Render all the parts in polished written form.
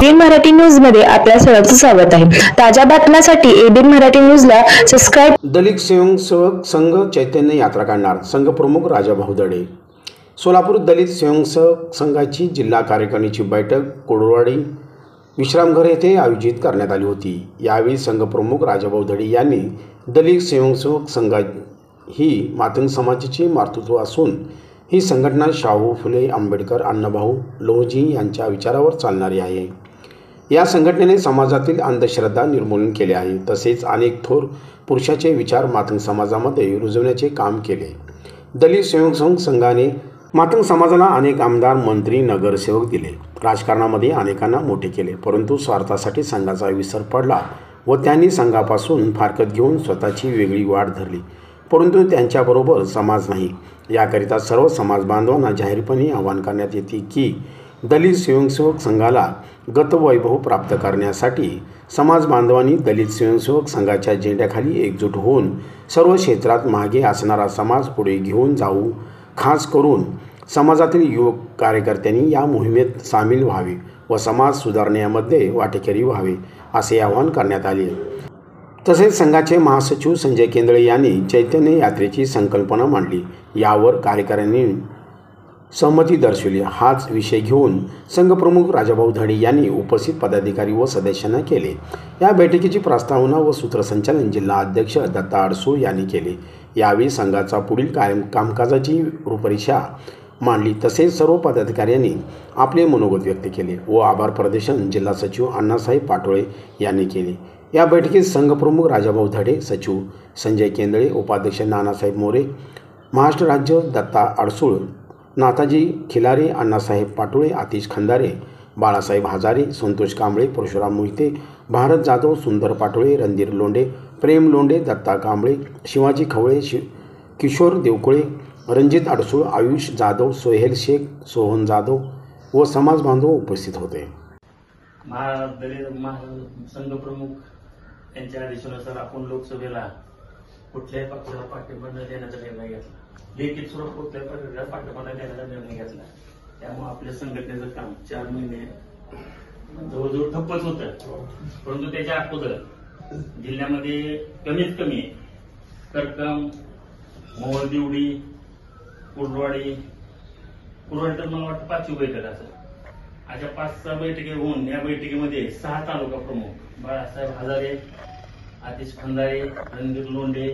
ABN Marathi news मध्ये आपल्या सर्वांचं स्वागत आहे। ताज्या बातम्यांसाठी एबीएन मराठी न्यूजला सबस्क्राइब। दलित स्वयंसेवक संघ चैतन्य यात्रा काढणार, संघ प्रमुख राजाभाऊ दडे। सोलापूर दलित स्वयंसेवक संघाची जिल्हा कार्यकारिणीची बैठक कोडवाडी विश्रामघर येथे आयोजित करण्यात आली होती। यावेळी संघ प्रमुख राजाभाऊ दडे यांनी दलित स्वयंसेवक संघ ही मातंग समाजाची मातृत्व असून ही संघटना शाहू फुले आंबेडकर अण्णाभाऊ लोहजी यांच्या विचारावर चालणारी आहे। या संघटनेने समाजातील अंधश्रद्धा निर्मूलन केले आहे, तसेच अनेक थोर पुरुषाचे विचार मातंग समाजामध्ये रुजवण्याचे काम केले। दलित स्वयंसेवक संघाने मातंग समाजाला अनेक आमदार, मंत्री, नगरसेवक दिले, राजकारणामध्ये अनेकांना मोठे केले, परंतु स्वार्थासाठी संघाचा विसर पडला व त्यांनी संघापासून फारकत घेऊन स्वतःची वेगळी वाट धरली, परंतु त्यांच्याबरोबर समाज नाही। याकरिता सर्व समाज बांधवांना जाहीरपणे आवाहन करण्यात येते की दलित स्वयंसेवक संघाला गतवैभव प्राप्त करण्यासाठी समाज बांधवांनी दलित स्वयंसेवक संघाच्या झेंड्याखाली एकजूट होऊन सर्व क्षेत्रात मागे असणारा समाज पुढे घेऊन जाऊ, खास करून समाजातील युवक कार्यकर्त्यांनी या मोहिमेत सामील व्हावे व समाज सुधारण्यामध्ये वाटेकरी व्हावे असे आवाहन करण्यात आले। तसेच संघाचे महासचिव संजय केंद्रे यांनी चैतन्य यात्रेची संकल्पना मांडली, यावर कार्यकर्त्यांनी सहमती दर्शवली। हाच विषय घेऊन संघप्रमुख राजाभाऊ दडे यांनी उपस्थित पदाधिकारी व सदस्यांना केले। या बैठकीची प्रस्तावना व सूत्रसंचालन जिल्हा अध्यक्ष दत्ता अडसूळ यांनी केले। यावेळी संघाचा पुढील कामकाजाची रूपरेषा मांडली, तसेच सर्व पदाधिकाऱ्यांनी आपले मनोगत व्यक्त केले व आभार प्रदर्शन जिल्हा सचिव अण्णासाहेब पाटोळे यांनी केले। या बैठकीत संघप्रमुख राजाभाऊ दडे, सचिव संजय केंद्रे, उपाध्यक्ष नानासाहेब मोरे, महाराष्ट्र राज्य दत्ता अडसूळ, नाथाजी खिलारे, अण्णासाहेब पाटोळे, आतिश खंदारे, बाळासाहेब हजारे, संतोष कांबळे, परशुराम मोहिते, भारत जाधव, सुंदर पाटोळे, रणधीर लोंढे, प्रेम लोंढे, दत्ता कांबळे, शिवाजी खवळे, किशोर देवकुळे, रणजित अडसूळ, आयुष जाधव, सोहेल शेख, सोहन जाधव व समाज बांधव उपस्थित होते। संघप्रमुख यांच्या आदेशानुसार आपण लोकसभेला कुठल्याही पक्षाला पाठिंबा न देण्याचा निर्णय घेतला, लेखी स्वरूप कुठल्याही पक्षाला पाठिंबा न देण्याचा निर्णय घेतला। त्यामुळे आपल्या संघटनेचं काम 4 महिने जवळजवळ ठप्पच होतं, परंतु त्याच्या अगोदर जिल्ह्यामध्ये कमीत कमी करकम, मोहळदिवडी, कुर्डवाडी तर मला वाटतं 5वी बैठक असेल, अशा 5-6 बैठकी होऊन या बैठकीमध्ये 6 तालुका प्रमुख बाळासाहेब हजारे, आतिश खंदारे, रणधीर लोंढे,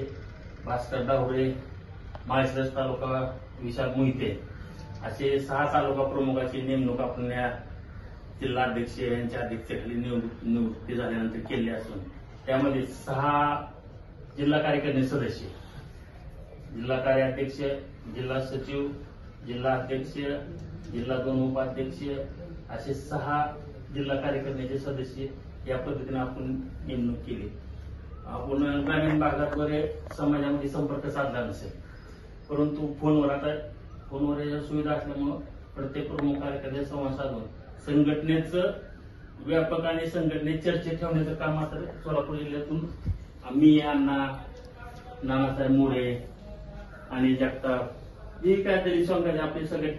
भास्कर डावरे, माळशिरस तालुका विशाल मोहिते असे 6 तालुका प्रमुखाची नेमणूक आपण या जिल्हा अध्यक्ष यांच्या अध्यक्षतेखाली नियुक्ती झाल्यानंतर केली असून त्यामध्ये 6 जिल्हा कार्यकारिणी सदस्य, जिल्हा कार्याध्यक्ष, जिल्हा सचिव, जिल्हा अध्यक्ष, जिल्हा 2 उपाध्यक्ष असे 6 जिल्हा कार्यकारिणीचे सदस्य या पद्धतीने आपण नेमणूक केली। आपण ग्रामीण भागात बरे समाजामध्ये संपर्क साधला नसेल, परंतु फोनवर या सुविधा असल्यामुळे प्रत्येक प्रमुख कार्यकर्ते संवाद साधून संघटनेचं व्यापक आणि संघटनेत चर्चेत ठेवण्याचं काम आता सोलापूर जिल्ह्यातून मी, अण्णा, नानासाहेब मोरे आणि जगताप जे काय तरी संघाचे आपले सगळे